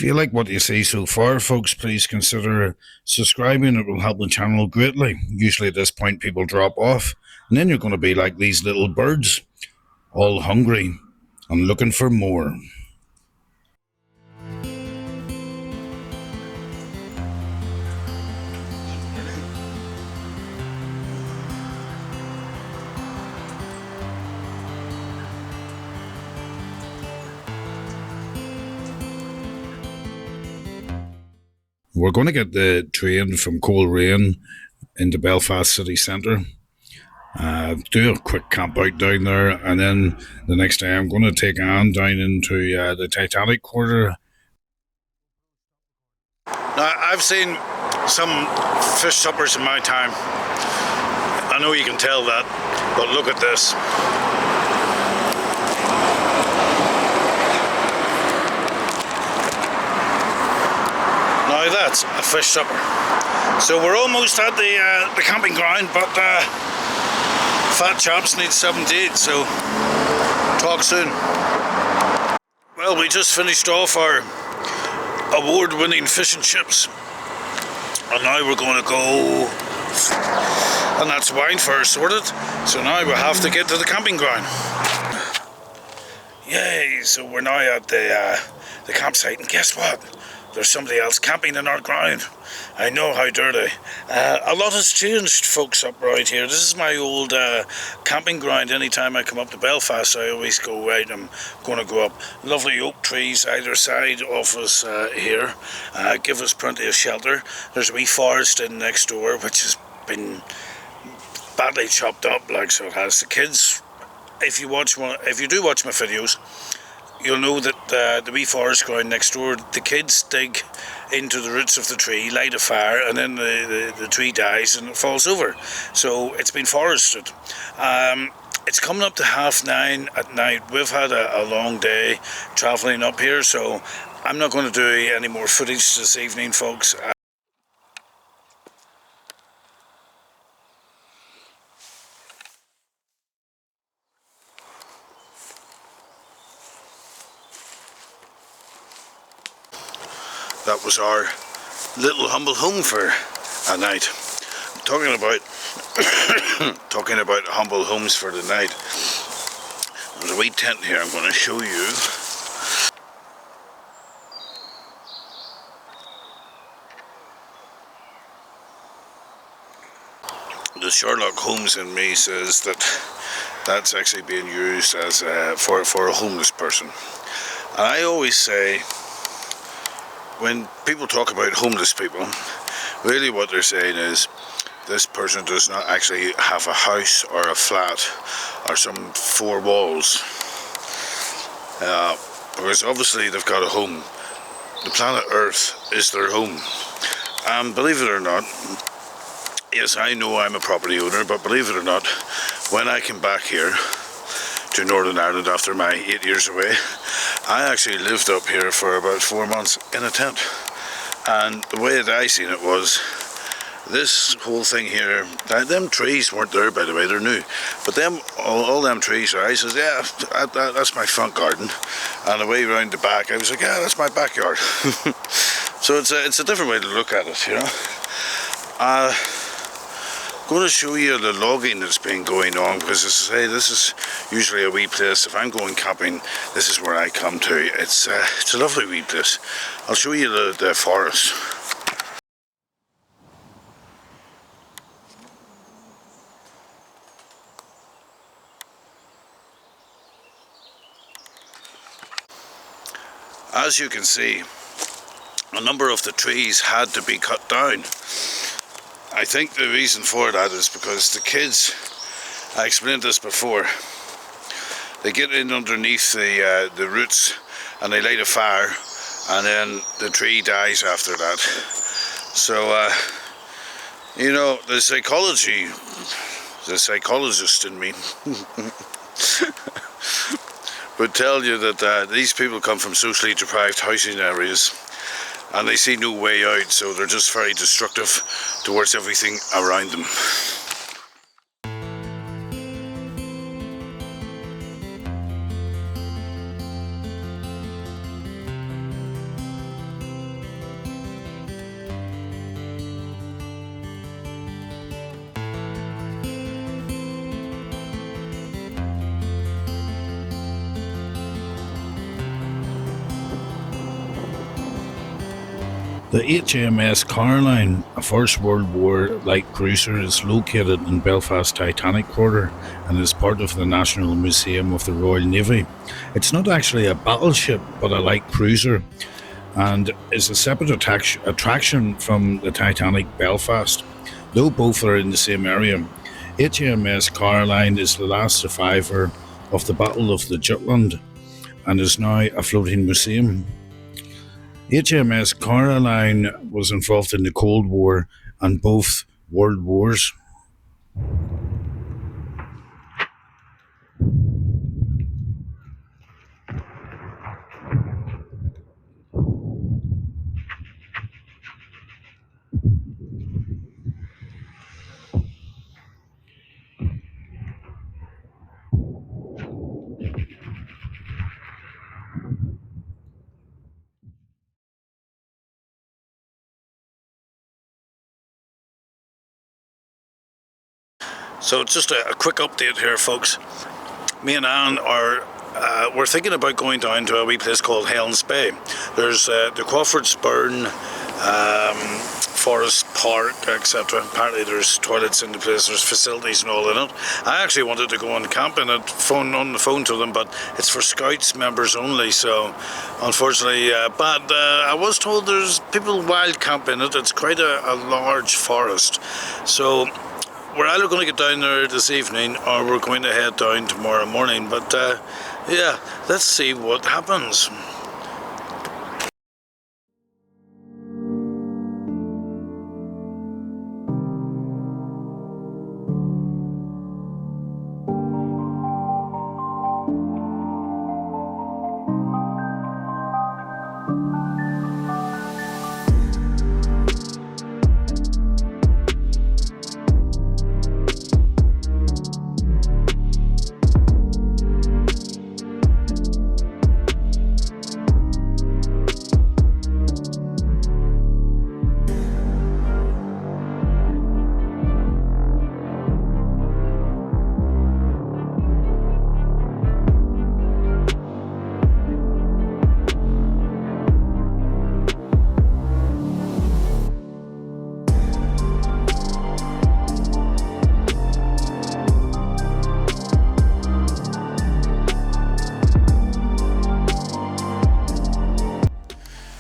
you like what you see so far, folks, please consider subscribing. It will help the channel greatly. Usually at this point people drop off, and then you're going to be like these little birds, all hungry and looking for more. We're going to get the train from Coleraine into Belfast city centre. Do a quick camp out down there, and then the next day I'm going to take Anne down into the Titanic quarter. Now, I've seen some fish suppers in my time. I know you can tell that, but look at this. Now that's a fish supper. So we're almost at the camping ground, but fat chaps need 78, so talk soon. Well, we just finished off our award-winning fish and chips, and now we're going to go, and that's wine first sorted, so now we have to get to the camping ground. Yay, so we're now at the campsite, and guess what? There's somebody else camping in our ground. I know, how dirty. A lot has changed, folks, up right here. This is my old camping ground. Anytime I come up to Belfast, I always go out. I'm going to go up. Lovely oak trees either side of us here. Give us plenty of shelter. There's a wee forest in next door, which has been badly chopped up, like so it has. The kids, if you do watch my videos, you'll know that the wee forest ground next door, the kids dig into the roots of the tree, light a fire, and then the tree dies and it falls over. So it's been forested. It's coming up to 9:30 at night. We've had a long day travelling up here, so I'm not going to do any more footage this evening, folks. That was our little humble home for a night. Talking about humble homes for the night. There's a wee tent here I'm going to show you. The Sherlock Holmes in me says that that's actually being used as for a homeless person. And I always say, when people talk about homeless people, really what they're saying is this person does not actually have a house or a flat or some four walls, because obviously they've got a home. The planet Earth is their home, and believe it or not, yes, I know I'm a property owner, but believe it or not, when I came back here to Northern Ireland after my 8 years away, I actually lived up here for about 4 months in a tent. And the way that I seen it was, this whole thing here, them trees weren't there, by the way, they're new, but all them trees, I says, yeah, that's my front garden, and the way around the back, I was like, yeah, that's my backyard. So it's a different way to look at it, you know. Going to show you the logging that's been going on, because as I say, this is usually a wee place. If I'm going camping, this is where I come to. It's a lovely wee place. I'll show you the forest. As you can see, a number of the trees had to be cut down. I think the reason for that is because the kids, I explained this before, they get in underneath the roots and they light a fire, and then the tree dies after that. So, you know, the psychologist in me would tell you that these people come from socially deprived housing areas, and they see no way out, so they're just very destructive towards everything around them. The HMS Caroline, a First World War light cruiser, is located in Belfast Titanic Quarter and is part of the National Museum of the Royal Navy. It's not actually a battleship, but a light cruiser, and is a separate attraction from the Titanic Belfast, though both are in the same area. HMS Caroline is the last survivor of the Battle of the Jutland and is now a floating museum. HMS Caroline was involved in the Cold War and both World Wars. So just a quick update here, folks. Me and Anne we're thinking about going down to a wee place called Helens Bay. There's the Crawford's Burn, Forest Park, etc. Apparently there's toilets in the place, there's facilities and all in it. I actually wanted to go and camp in it, on the phone to them, but it's for Scouts members only, so unfortunately, but I was told there's people wild camp in it. It's quite a large forest, so we're either going to get down there this evening or we're going to head down tomorrow morning, but yeah, let's see what happens.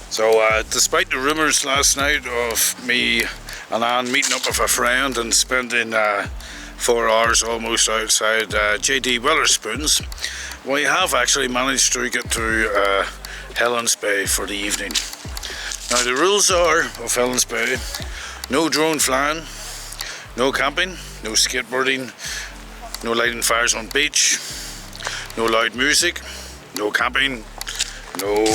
So despite the rumours last night of me and Anne meeting up with a friend and spending 4 hours almost outside JD Weatherspoon's, we have actually managed to get to Helens Bay for the evening. Now the rules are of Helens Bay: no drone flying, no camping, no skateboarding, no lighting fires on beach, no loud music, no camping. No,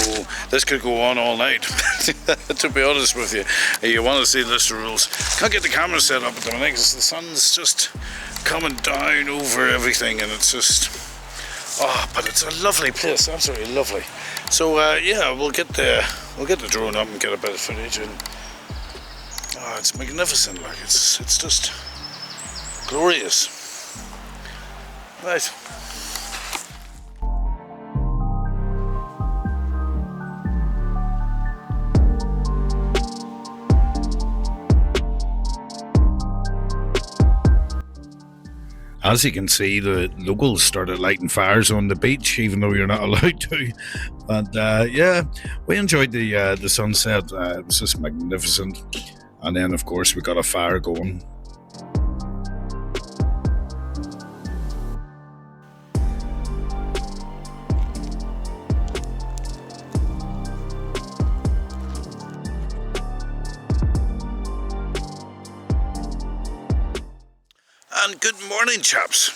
this could go on all night, to be honest with you. You want to see the list of rules. Can't get the camera set up at the minute because the sun's just coming down over everything, and it's just, but it's a lovely place, absolutely lovely. So yeah, we'll get the drone up and get a bit of footage, and it's magnificent. Like it's just glorious. Right. As you can see, the locals started lighting fires on the beach, even though you're not allowed to. But yeah, we enjoyed the sunset. It was just magnificent. And then, of course, we got a fire going. And good morning, chaps.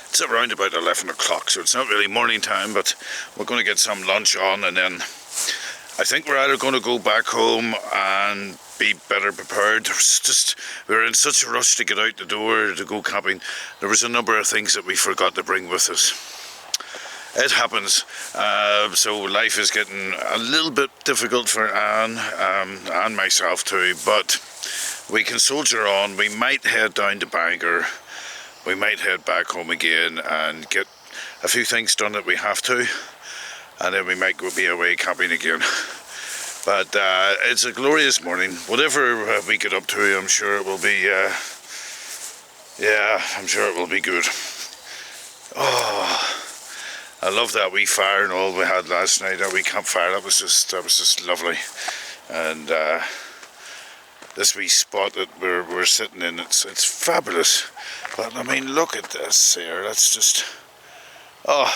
It's around about 11 o'clock, so it's not really morning time, but we're going to get some lunch on, and then I think we're either going to go back home and be better prepared. We were in such a rush to get out the door to go camping. There was a number of things that we forgot to bring with us. It happens. So life is getting a little bit difficult for Anne and myself too, but we can soldier on. We might head down to Bangor. We might head back home again and get a few things done that we have to, and then we might be away camping again. But it's a glorious morning. Whatever we get up to, I'm sure it will be, I'm sure it will be good. Oh, I love that wee fire and all we had last night, that wee campfire. That was just lovely. And this wee spot that we're sitting in, it's fabulous. But I mean, look at this here. That's just, oh.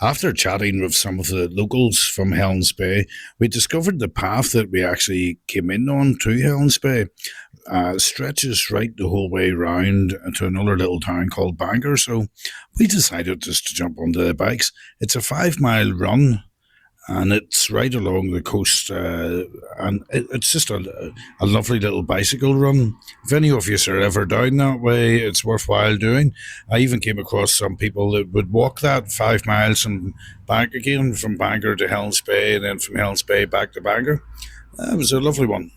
After chatting with some of the locals from Helens Bay, we discovered the path that we actually came in on to Helens Bay stretches right the whole way round to another little town called Bangor. So we decided just to jump onto the bikes. It's a 5 mile run and it's right along the coast, and it's just a lovely little bicycle run. If any of you are ever down that way, it's worthwhile doing. I even came across some people that would walk that 5 miles and back again from Bangor to Helens Bay, and then from Helens Bay back to Bangor. It was a lovely one.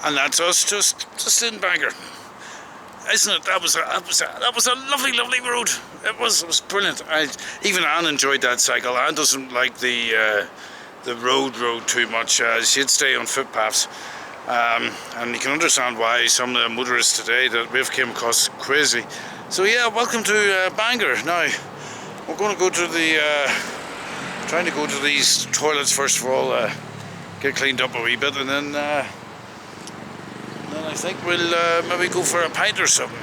And that's us just in Bangor, isn't it? That was a lovely road. It was brilliant. Even Anne enjoyed that cycle. Anne doesn't like the road too much. She'd stay on footpaths, and you can understand why some of the motorists today that we've came across crazy. So yeah, welcome to Bangor. Now we're going to go to trying to go to these toilets first of all, get cleaned up a wee bit, and then I think we'll maybe go for a pint or something.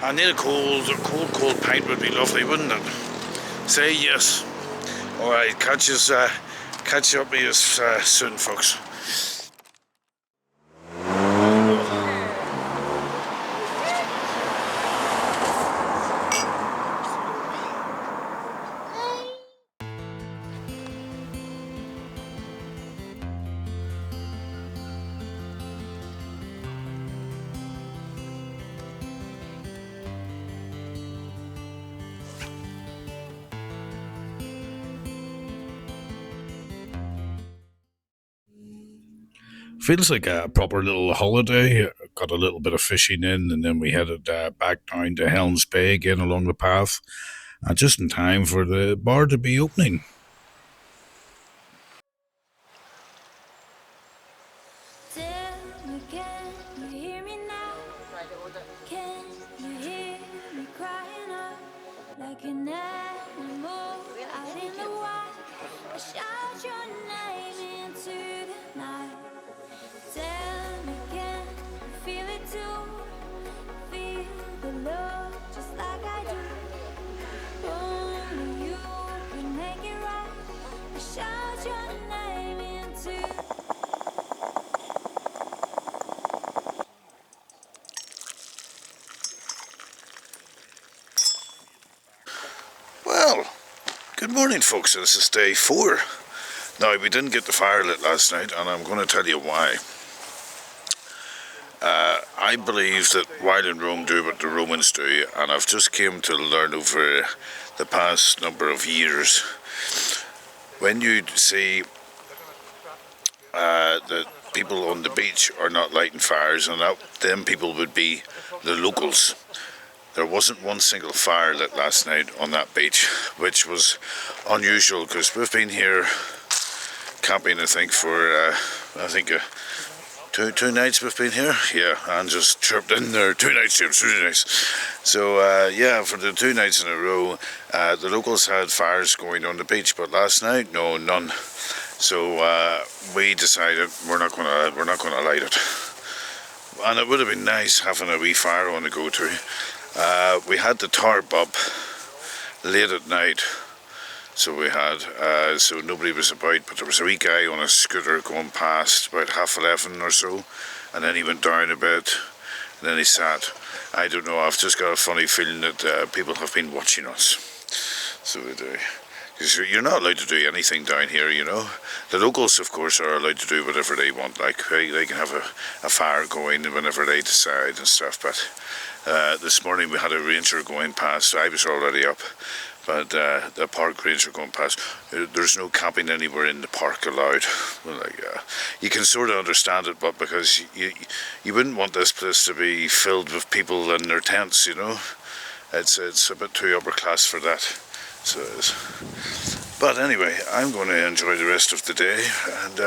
I need a cold pint would be lovely, wouldn't it? Say yes. Alright, catch you up with you soon, folks. Feels like a proper little holiday. Got a little bit of fishing in, and then we headed back down to Helens Bay again along the path, just in time for the bar to be opening. Well, good morning, folks. This is day 4. Now, we didn't get the fire lit last night, and I'm going to tell you why. I believe that while in Rome, do what the Romans do, and I've just came to learn over the past number of years. When you see that people on the beach are not lighting fires, and that them people would be the locals. There wasn't one single fire lit last night on that beach, which was unusual because we've been here camping, I think, for two nights we've been here. Yeah, and just chirped in there. 2 nights, James, 2 nights. So for the 2 nights in a row, the locals had fires going on the beach, but last night, no, none. So we decided we're not gonna light it. And it would have been nice having a wee fire on the go-to. We had the tarp up late at night, so we had, so nobody was about, but there was a wee guy on a scooter going past about 11:30 or so, and then he went down a bit, and then he sat. I don't know, I've just got a funny feeling that people have been watching us, so we do. Because you're not allowed to do anything down here, you know. The locals, of course, are allowed to do whatever they want, like they can have a fire going whenever they decide and stuff, but this morning we had a ranger going past. I was already up, but the park ranger going past. There's no camping anywhere in the park allowed. Well, you can sort of understand it, but because you wouldn't want this place to be filled with people in their tents, you know. It's a bit too upper class for that. So it is. But anyway, I'm going to enjoy the rest of the day, and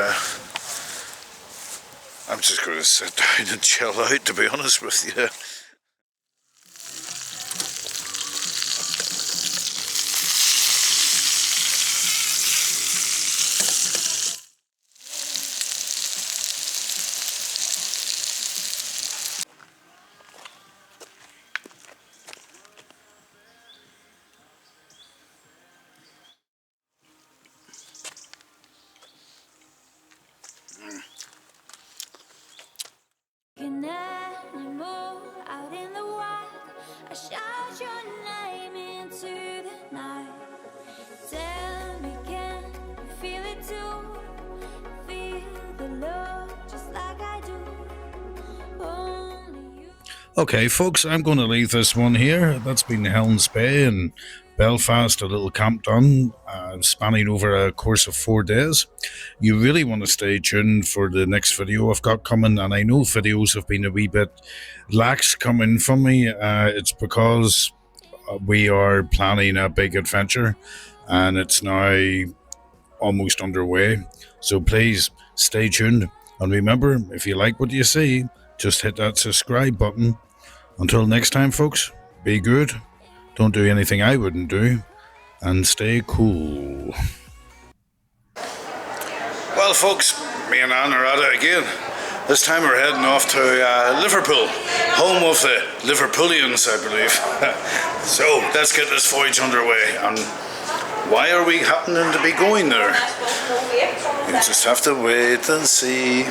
I'm just going to sit down and chill out, to be honest with you. Animal out in the wild, I shout your name into the night. Tell me, can you feel it too? Feel the love just like I do. Only you. Okay, folks, I'm going to leave this one here. That's been Helens Bay in Belfast, a little camp done, spanning over a course of 4 days. You really want to stay tuned for the next video I've got coming, and I know videos have been a wee bit lax coming from me. It's because we are planning a big adventure, and it's now almost underway. So please stay tuned, and remember, if you like what you see, just hit that subscribe button. Until next time, folks, be good, don't do anything I wouldn't do, and stay cool. Well, folks, me and Anne are at it again. This time we're heading off to Liverpool, home of the Liverpoolians, I believe. So let's get this voyage underway. And why are we happening to be going there? You just have to wait and see.